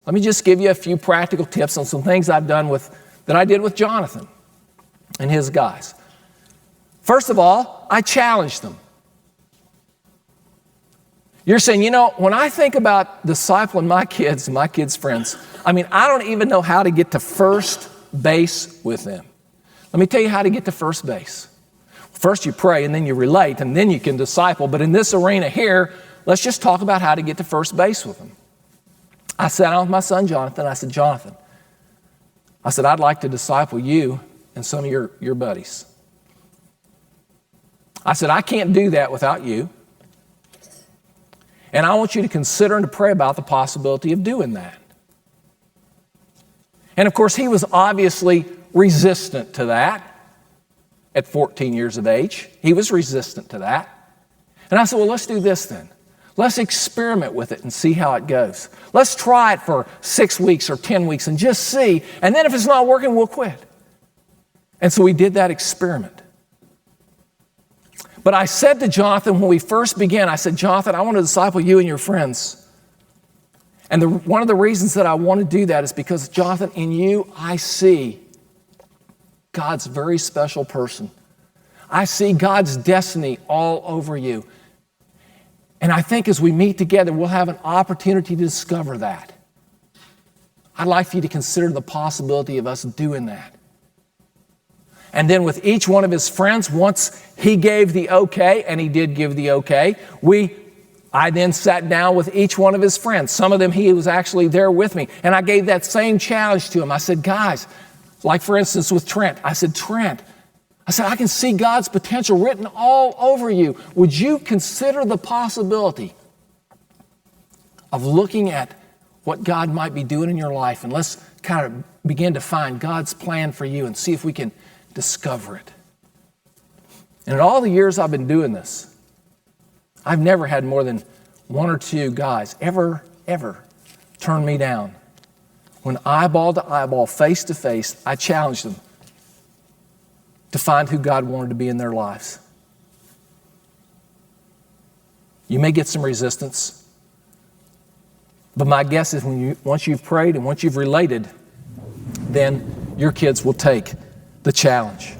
Let me just give you a few practical tips on some things that I did with Jonathan and his guys. First of all, I challenged them. You're saying, when I think about discipling my kids' friends, I don't even know how to get to first base with them. Let me tell you how to get to first base. First you pray, and then you relate, and then you can disciple. But in this arena here, let's just talk about how to get to first base with them. I sat down with my son Jonathan. I said, Jonathan, I'd like to disciple you and some of your buddies. I said, I can't do that without you. And I want you to consider and to pray about the possibility of doing that. And of course, he was obviously resistant to that at 14 years of age. He was resistant to that. And I said, well, let's do this then. Let's experiment with it and see how it goes. Let's try it for 6 weeks or 10 weeks and just see. And then if it's not working, we'll quit. And so we did that experiment. But I said to Jonathan when we first began, I said, Jonathan, I want to disciple you and your friends. And one of the reasons that I want to do that is because, Jonathan, in you, I see God's very special person. I see God's destiny all over you. And I think as we meet together, we'll have an opportunity to discover that. I'd like for you to consider the possibility of us doing that. And then with each one of his friends, once he gave the okay, and he did give the okay, I then sat down with each one of his friends. Some of them, he was actually there with me. And I gave that same challenge to him. I said, guys, like for instance with Trent, I said, I can see God's potential written all over you. Would you consider the possibility of looking at what God might be doing in your life? And let's kind of begin to find God's plan for you and see if we can discover it. And in all the years I've been doing this, I've never had more than one or two guys ever turn me down. When eyeball to eyeball, face to face, I challenged them to find who God wanted to be in their lives. You may get some resistance, but my guess is once you've prayed and once you've related, then your kids will take the challenge.